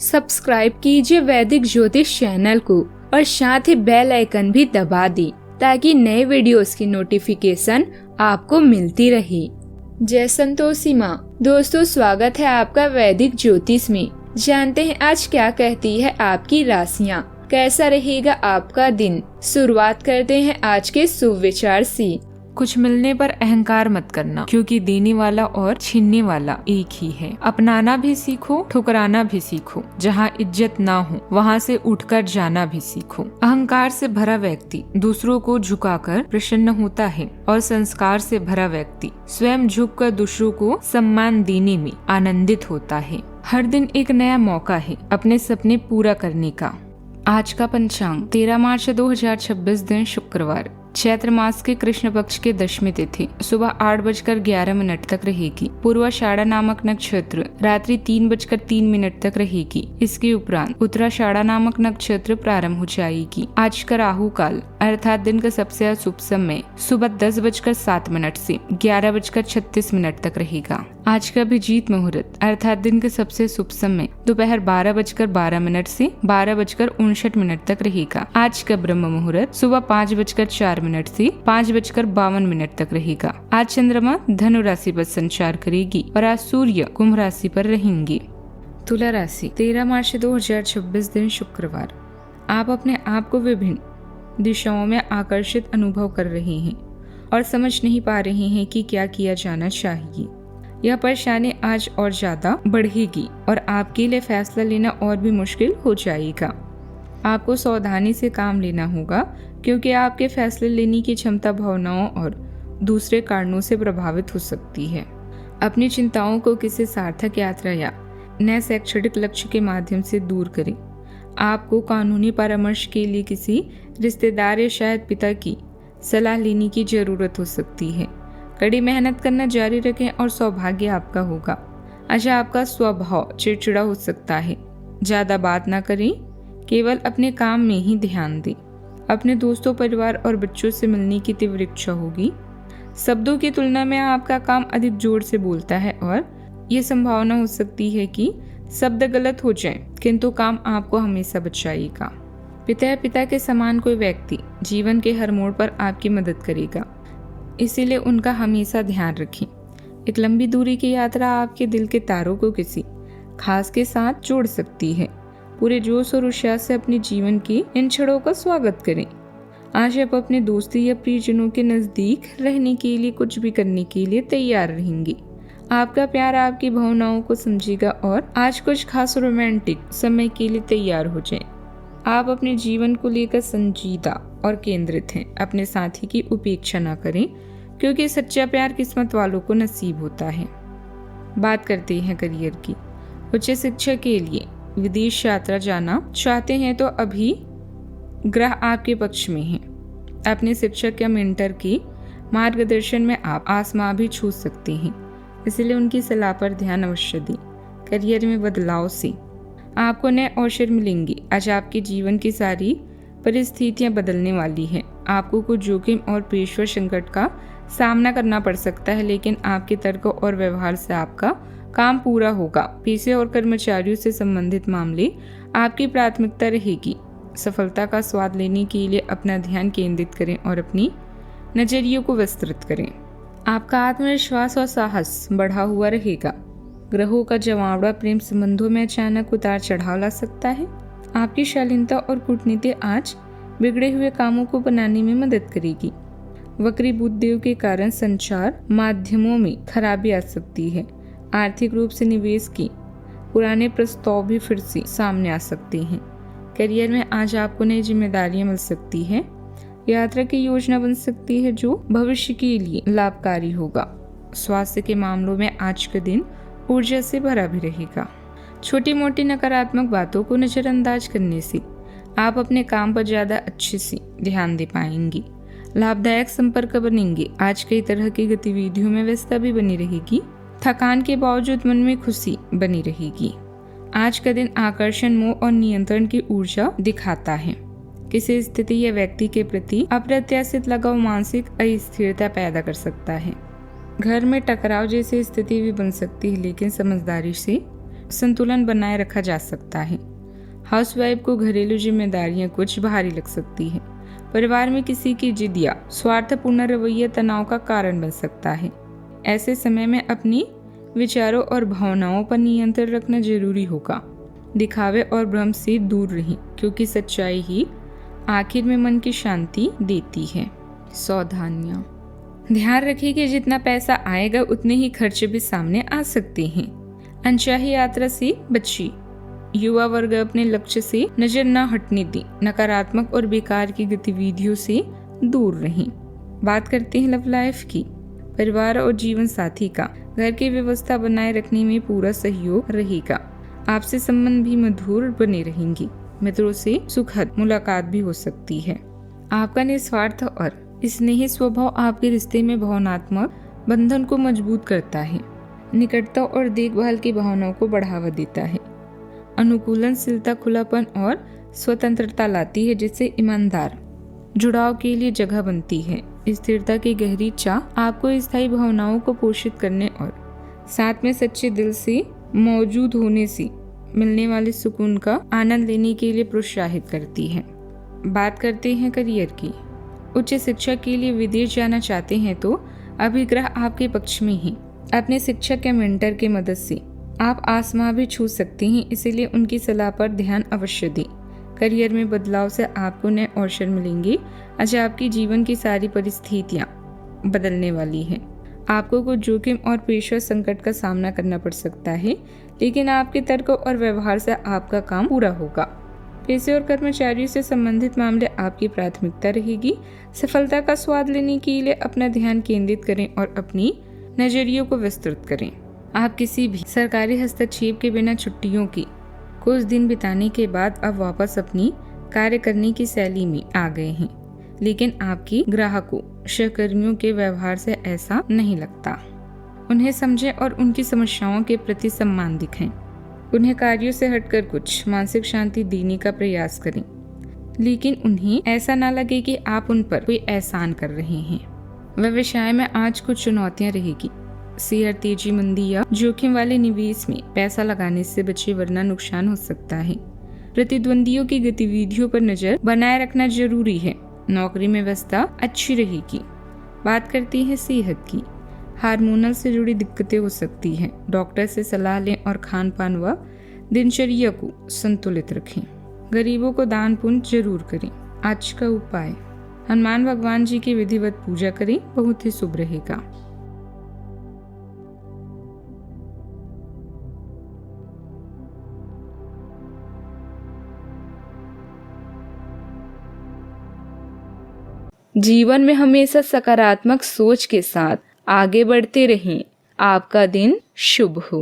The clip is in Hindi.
सब्सक्राइब कीजिए वैदिक ज्योतिष चैनल को और साथ ही बेल आइकन भी दबा दी ताकि नए वीडियोस की नोटिफिकेशन आपको मिलती रहे। जय संतोषी माँ। दोस्तों, स्वागत है आपका वैदिक ज्योतिष में। जानते हैं आज क्या कहती है आपकी राशियाँ, कैसा रहेगा आपका दिन। शुरुआत करते हैं आज के शुभ विचार से। कुछ मिलने पर अहंकार मत करना, क्योंकि देने वाला और छीनने वाला एक ही है। अपनाना भी सीखो, ठुकराना भी सीखो। जहाँ इज्जत ना हो वहाँ से उठकर जाना भी सीखो। अहंकार से भरा व्यक्ति दूसरों को झुकाकर प्रसन्न होता है और संस्कार से भरा व्यक्ति स्वयं झुककर दूसरों को सम्मान देने में आनंदित होता है। हर दिन एक नया मौका है अपने सपने पूरा करने का। आज का पंचांग 13 मार्च 2026 दिन शुक्रवार, चैत्र मास के कृष्ण पक्ष के दशमी तिथि सुबह 8:11 तक रहेगी। पूर्वाषाढ़ा नामक नक्षत्र रात्रि 3:03 तक रहेगी। इसके उपरांत उत्तराषाढ़ा नामक नक्षत्र प्रारंभ हो जाएगी। आज का राहु काल अर्थात दिन का सबसे शुभ समय सुबह 10:07 से 11:36 तक रहेगा। आज का अभिजीत मुहूर्त अर्थात दिन का सबसे शुभ समय दोपहर 12:12 से 12:59 तक रहेगा। आज का ब्रह्म मुहूर्त सुबह 5:04 से 5:52 तक रहेगा। आज चंद्रमा धनु राशि पर संचार करेगी और आज सूर्य कुंभ राशि पर रहेंगे। तुला राशि 13 मार्च 2026 दिन शुक्रवार, आप अपने आप को विभिन्न दिशाओं में आकर्षित अनुभव कर रहे हैं और समझ नहीं पा रहे हैं कि क्या किया जाना चाहिए। यह परेशानी आज और ज्यादा बढ़ेगी और आपके लिए फैसला लेना और भी मुश्किल हो जाएगा। आपको सावधानी से काम लेना होगा, क्योंकि आपके फैसले लेने की क्षमता भावनाओं और दूसरे कारणों से प्रभावित हो सकती है। अपनी चिंताओं को किसी सार्थक यात्रा या नए शैक्षणिक लक्ष्य के माध्यम से दूर करें। आपको कानूनी परामर्श के लिए किसी रिश्तेदार या शायद पिता की सलाह लेने की जरूरत हो सकती है। कड़ी मेहनत करना जारी रखें और सौभाग्य आपका होगा। आज आपका स्वभाव चिड़चिड़ा हो सकता है। ज्यादा बात ना करें, केवल अपने काम में ही ध्यान दें। अपने दोस्तों, परिवार और बच्चों से मिलने की तीव्र इच्छा होगी। शब्दों की तुलना में आपका काम अधिक जोर से बोलता है और ये संभावना हो सकती है कि शब्द गलत हो जाएं, किंतु काम आपको हमेशा बचाएगा। पिता के समान कोई व्यक्ति जीवन के हर मोड़ पर आपकी मदद करेगा, इसीलिए उनका हमेशा ध्यान रखें। एक लंबी दूरी की यात्रा आपके दिल के तारों को किसी खास के साथ जोड़ सकती है। पूरे जोश और उत्साह से अपने जीवन की इन क्षणों का स्वागत करें। आज आप अपने दोस्ती या प्रियजनों के नजदीक रहने के लिए कुछ भी करने के लिए तैयार रहेंगे। आपका प्यार आपकी भावनाओं को समझेगा और आज कुछ खास रोमांटिक समय के लिए तैयार हो जाएं। आप अपने जीवन को लेकर संजीदा और केंद्रित हैं। अपने साथी की उपेक्षा न करें, क्योंकि सच्चा प्यार किस्मत वालों को नसीब होता है। बात करते हैं करियर की। उच्च शिक्षा के लिए विदेश यात्रा जाना चाहते हैं तो अभी ग्रह आपके पक्ष में है। अपने शिक्षक या मेंटर के मार्गदर्शन में आप आसमां भी छू सकते हैं, इसलिए उनकी सलाह पर ध्यान अवश्य दें। करियर में बदलाव से आपको नए अवसर मिलेंगे। आज आपके जीवन की सारी परिस्थितियां बदलने वाली है। आपको कुछ जोखिम और पेशेवर संकट का सामना करना पड़ सकता है, लेकिन आपके तर्क और व्यवहार से आपका काम पूरा होगा। पेशे और कर्मचारियों से संबंधित मामले आपकी प्राथमिकता रहेगी। सफलता का स्वाद लेने के लिए अपना ध्यान केंद्रित करें और अपनी नजरियों को विस्तृत करें। आपका आत्मविश्वास और साहस बढ़ा हुआ रहेगा। ग्रहों का जमावड़ा प्रेम संबंधों में अचानक उतार चढ़ाव ला सकता है। आपकी शालीनता और कूटनीति आज बिगड़े हुए कामों को बनाने में मदद करेगी। वक्री बुद्धियों के कारण संचार माध्यमों में खराबी आ सकती है। आर्थिक रूप से निवेश की पुराने प्रस्ताव भी फिर से सामने आ सकते हैं। करियर में आज आपको नई जिम्मेदारियां मिल सकती है। यात्रा की योजना बन सकती है जो भविष्य के लिए लाभकारी होगा। स्वास्थ्य के मामलों में आज का दिन ऊर्जा से भरा भी रहेगा। छोटी मोटी नकारात्मक बातों को नजरअंदाज करने से आप अपने काम पर ज्यादा अच्छे से ध्यान दे पाएंगे। लाभदायक संपर्क बनेंगे। आज कई तरह की गतिविधियों में व्यस्तता भी बनी रहेगी। थकान के बावजूद मन में खुशी बनी रहेगी। आज का दिन आकर्षण, मोह और नियंत्रण की ऊर्जा दिखाता है। किसी स्थिति या व्यक्ति के प्रति अप्रत्याशित लगाव मानसिक अस्थिरता पैदा कर सकता है। घर में टकराव जैसी स्थिति भी बन सकती है, लेकिन समझदारी से संतुलन बनाए रखा जा सकता है। हाउसवाइफ को घरेलू जिम्मेदारियां कुछ भारी लग सकती है। परिवार में किसी की जिद या स्वार्थपूर्ण रवैया तनाव का कारण बन सकता है। ऐसे समय में अपनी विचारों और भावनाओं पर नियंत्रण रखना जरूरी होगा। दिखावे और भ्रम से दूर रहें, क्योंकि सच्चाई ही आखिर में मन की शांति देती है। सावधानियां। ध्यान रखिए कि जितना पैसा आएगा उतने ही खर्चे भी सामने आ सकते हैं। अनचाही यात्रा से बचिए। युवा वर्ग अपने लक्ष्य से नजर न हटने दें। नकारात्मक और बेकार की गतिविधियों से दूर रहें। बात करते हैं लव लाइफ की। परिवार और जीवन साथी का घर की व्यवस्था बनाए रखने में पूरा सहयोग रहेगा। आपसे संबंध भी मधुर बने रहेंगे। मित्रों से सुखद मुलाकात भी हो सकती है। आपका निस्वार्थ और स्नेही स्वभाव आपके रिश्ते में भावनात्मक बंधन को मजबूत करता है। निकटता और देखभाल की भावनाओं को बढ़ावा देता है। अनुकूलनशीलता खुलापन और स्वतंत्रता लाती है, जिससे ईमानदार जुड़ाव के लिए जगह बनती है। स्थिरता की गहरी चाह आपको स्थायी भावनाओं को पोषित करने और साथ में सच्चे दिल से मौजूद होने से मिलने वाले सुकून का आनंद लेने के लिए प्रोत्साहित करती है। बात करते हैं करियर की। उच्च शिक्षा के लिए विदेश जाना चाहते हैं तो अभिग्रह आपके पक्ष में है। अपने शिक्षक या मेंटर की मदद से आप आसमां भी छू सकते हैं, इसीलिए उनकी सलाह पर ध्यान अवश्य दें। करियर में बदलाव से आपको नए अवसर मिलेंगे। आज आपकी जीवन की सारी परिस्थितियां बदलने वाली हैं। आपको कुछ जोखिम और पेशेवर संकट का सामना करना पड़ सकता है, लेकिन आपके तर्क और व्यवहार से आपका काम पूरा होगा। पेशे और कर्मचारियों से संबंधित मामले आपकी प्राथमिकता रहेगी। सफलता का स्वाद लेने के लिए अपना ध्यान केंद्रित करें और अपनी नजरियों को विस्तृत करें। आप किसी भी सरकारी हस्तक्षेप के बिना छुट्टियों की कुछ दिन बिताने के बाद अब वापस अपनी कार्य करने की शैली में आ गए हैं, लेकिन आपकी ग्राहकों सहकर्मियों के व्यवहार से ऐसा नहीं लगता। उन्हें समझें और उनकी समस्याओं के प्रति सम्मान दिखाएं। उन्हें कार्यों से हटकर कुछ मानसिक शांति देने का प्रयास करें, लेकिन उन्हें ऐसा ना लगे कि आप उन पर कोई एहसान कर रहे हैं। व्यवसाय में आज कुछ चुनौतियां रहेगी। शेयर तेजी मंदी या जोखिम वाले निवेश में पैसा लगाने से बचे, वरना नुकसान हो सकता है। प्रतिद्वंदियों की गतिविधियों पर नजर बनाए रखना जरूरी है। नौकरी में व्यवस्था अच्छी रहेगी। बात करते हैं सेहत की। हार्मोनल से जुड़ी दिक्कतें हो सकती हैं। डॉक्टर से सलाह लें और खान पान व दिनचर्या को संतुलित रखें। गरीबों को दान पुण्य जरूर करें। आज का उपाय, हनुमान भगवान जी की विधिवत पूजा करें, बहुत ही शुभ रहेगा। जीवन में हमेशा सकारात्मक सोच के साथ आगे बढ़ते रहें। आपका दिन शुभ हो।